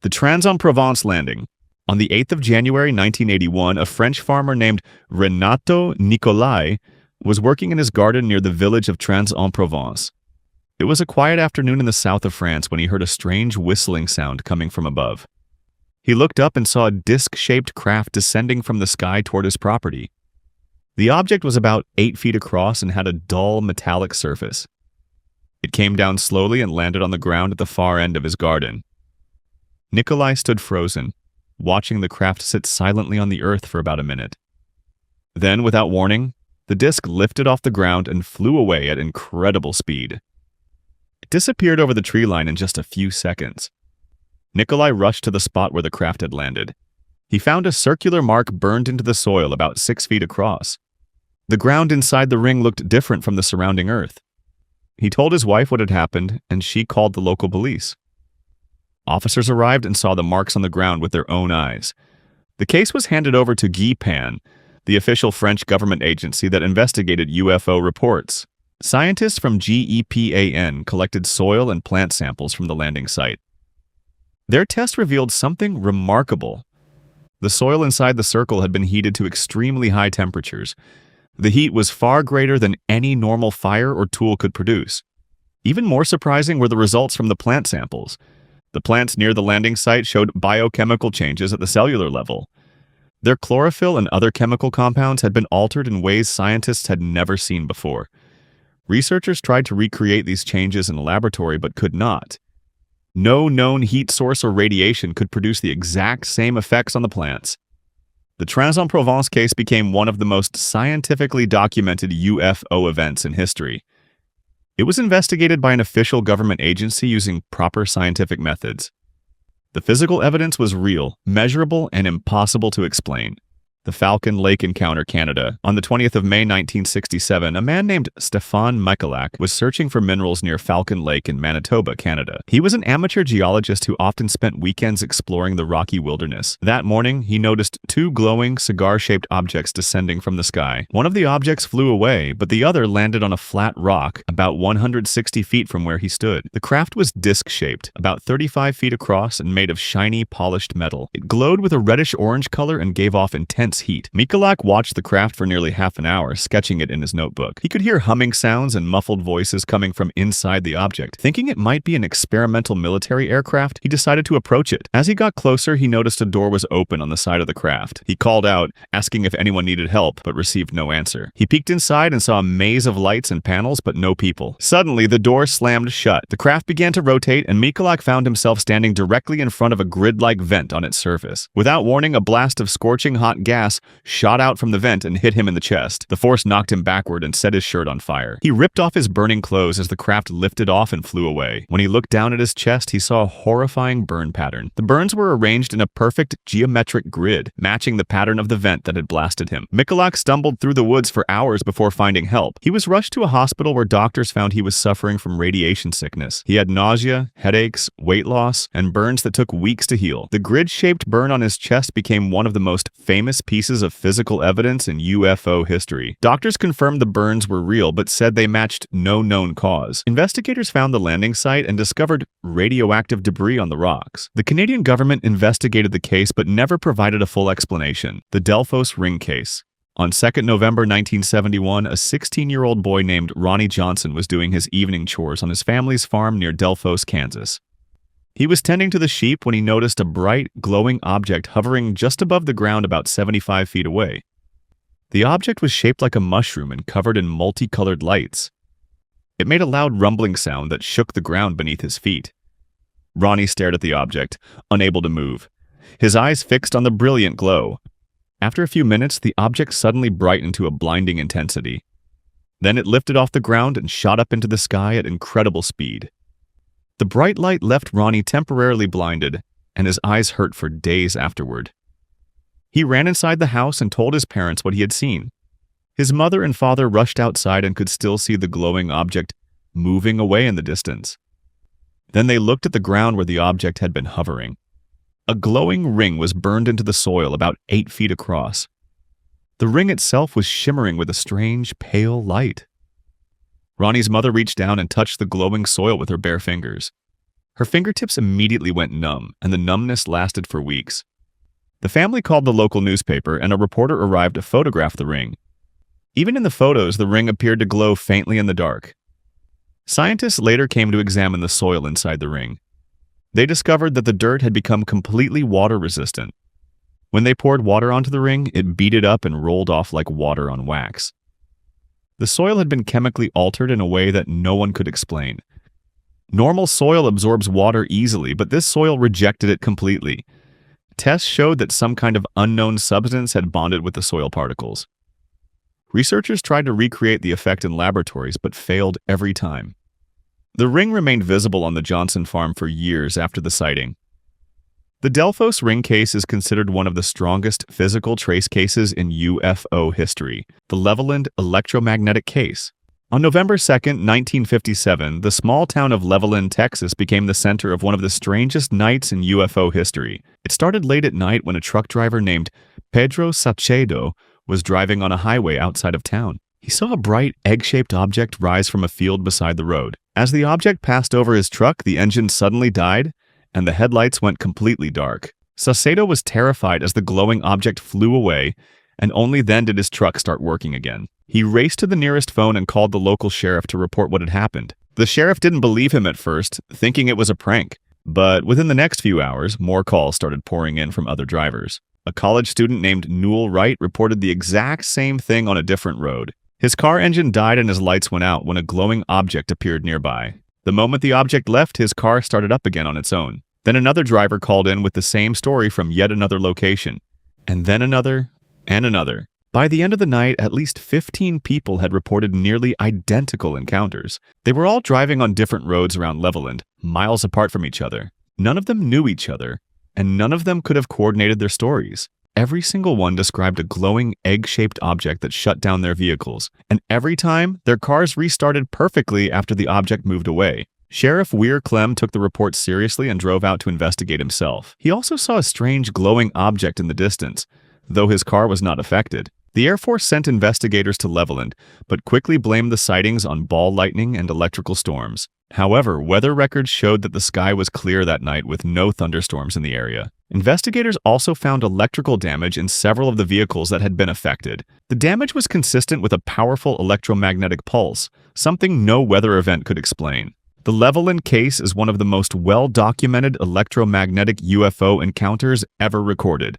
The Trans-en-Provence Landing. On the 8th of January 1981, a French farmer named Renato Nicolai was working in his garden near the village of Trans-en-Provence. It was a quiet afternoon in the south of France when he heard a strange whistling sound coming from above. He looked up and saw a disc-shaped craft descending from the sky toward his property. The object was about 8 feet across and had a dull metallic surface. It came down slowly and landed on the ground at the far end of his garden. Nikolai stood frozen, watching the craft sit silently on the earth for about a minute. Then, without warning, the disc lifted off the ground and flew away at incredible speed. It disappeared over the tree line in just a few seconds. Nikolai rushed to the spot where the craft had landed. He found a circular mark burned into the soil about 6 feet across. The ground inside the ring looked different from the surrounding earth. He told his wife what had happened, and she called the local police. Officers arrived and saw the marks on the ground with their own eyes. The case was handed over to GEPAN, the official French government agency that investigated UFO reports. Scientists from GEPAN collected soil and plant samples from the landing site. Their test revealed something remarkable. The soil inside the circle had been heated to extremely high temperatures. The heat was far greater than any normal fire or tool could produce. Even more surprising were the results from the plant samples. The plants near the landing site showed biochemical changes at the cellular level. Their chlorophyll and other chemical compounds had been altered in ways scientists had never seen before. Researchers tried to recreate these changes in a laboratory but could not. No known heat source or radiation could produce the exact same effects on the plants. The Trans-en-Provence case became one of the most scientifically documented UFO events in history. It was investigated by an official government agency using proper scientific methods. The physical evidence was real, measurable, and impossible to explain. The Falcon Lake encounter, Canada. On the 20th of May 1967, a man named Stefan Michalak was searching for minerals near Falcon Lake in Manitoba, Canada. He was an amateur geologist who often spent weekends exploring the rocky wilderness. That morning, he noticed 2 glowing, cigar-shaped objects descending from the sky. One of the objects flew away, but the other landed on a flat rock about 160 feet from where he stood. The craft was disc-shaped, about 35 feet across and made of shiny, polished metal. It glowed with a reddish-orange color and gave off intense heat. Michalak watched the craft for nearly half an hour, sketching it in his notebook. He could hear humming sounds and muffled voices coming from inside the object. Thinking it might be an experimental military aircraft, he decided to approach it. As he got closer, he noticed a door was open on the side of the craft. He called out, asking if anyone needed help, but received no answer. He peeked inside and saw a maze of lights and panels, but no people. Suddenly, the door slammed shut. The craft began to rotate, and Michalak found himself standing directly in front of a grid-like vent on its surface. Without warning, a blast of scorching hot gas shot out from the vent and hit him in the chest. The force knocked him backward and set his shirt on fire. He ripped off his burning clothes as the craft lifted off and flew away. When he looked down at his chest, he saw a horrifying burn pattern. The burns were arranged in a perfect geometric grid, matching the pattern of the vent that had blasted him. Michalak stumbled through the woods for hours before finding help. He was rushed to a hospital where doctors found he was suffering from radiation sickness. He had nausea, headaches, weight loss, and burns that took weeks to heal. The grid-shaped burn on his chest became one of the most famous pieces of physical evidence in UFO history. Doctors confirmed the burns were real, but said they matched no known cause. Investigators found the landing site and discovered radioactive debris on the rocks. The Canadian government investigated the case but never provided a full explanation. The Delphos ring case. On 2nd November 1971, a 16-year-old boy named Ronnie Johnson was doing his evening chores on his family's farm near Delphos, Kansas. He was tending to the sheep when he noticed a bright, glowing object hovering just above the ground about 75 feet away. The object was shaped like a mushroom and covered in multicolored lights. It made a loud rumbling sound that shook the ground beneath his feet. Ronnie stared at the object, unable to move, his eyes fixed on the brilliant glow. After a few minutes, the object suddenly brightened to a blinding intensity. Then it lifted off the ground and shot up into the sky at incredible speed. The bright light left Ronnie temporarily blinded, and his eyes hurt for days afterward. He ran inside the house and told his parents what he had seen. His mother and father rushed outside and could still see the glowing object moving away in the distance. Then they looked at the ground where the object had been hovering. A glowing ring was burned into the soil about 8 feet across. The ring itself was shimmering with a strange, pale light. Ronnie's mother reached down and touched the glowing soil with her bare fingers. Her fingertips immediately went numb, and the numbness lasted for weeks. The family called the local newspaper, and a reporter arrived to photograph the ring. Even in the photos, the ring appeared to glow faintly in the dark. Scientists later came to examine the soil inside the ring. They discovered that the dirt had become completely water-resistant. When they poured water onto the ring, it beaded up and rolled off like water on wax. The soil had been chemically altered in a way that no one could explain. Normal soil absorbs water easily, but this soil rejected it completely. Tests showed that some kind of unknown substance had bonded with the soil particles. Researchers tried to recreate the effect in laboratories, but failed every time. The ring remained visible on the Johnson farm for years after the sighting. The Delphos ring case is considered one of the strongest physical trace cases in UFO history, the Levelland Electromagnetic case. On November 2, 1957, the small town of Levelland, Texas became the center of one of the strangest nights in UFO history. It started late at night when a truck driver named Pedro Sachedo was driving on a highway outside of town. He saw a bright, egg-shaped object rise from a field beside the road. As the object passed over his truck, the engine suddenly died, and the headlights went completely dark. Sachedo was terrified as the glowing object flew away, and only then did his truck start working again. He raced to the nearest phone and called the local sheriff to report what had happened. The sheriff didn't believe him at first, thinking it was a prank. But within the next few hours, more calls started pouring in from other drivers. A college student named Newell Wright reported the exact same thing on a different road. His car engine died and his lights went out when a glowing object appeared nearby. The moment the object left, his car started up again on its own. Then another driver called in with the same story from yet another location. And then another, and another. By the end of the night, at least 15 people had reported nearly identical encounters. They were all driving on different roads around Levelland, miles apart from each other. None of them knew each other, and none of them could have coordinated their stories. Every single one described a glowing, egg-shaped object that shut down their vehicles, and every time, their cars restarted perfectly after the object moved away. Sheriff Weir Clem took the report seriously and drove out to investigate himself. He also saw a strange glowing object in the distance, though his car was not affected. The Air Force sent investigators to Levelland, but quickly blamed the sightings on ball lightning and electrical storms. However, weather records showed that the sky was clear that night with no thunderstorms in the area. Investigators also found electrical damage in several of the vehicles that had been affected. The damage was consistent with a powerful electromagnetic pulse, something no weather event could explain. The Levelland case is one of the most well-documented electromagnetic UFO encounters ever recorded.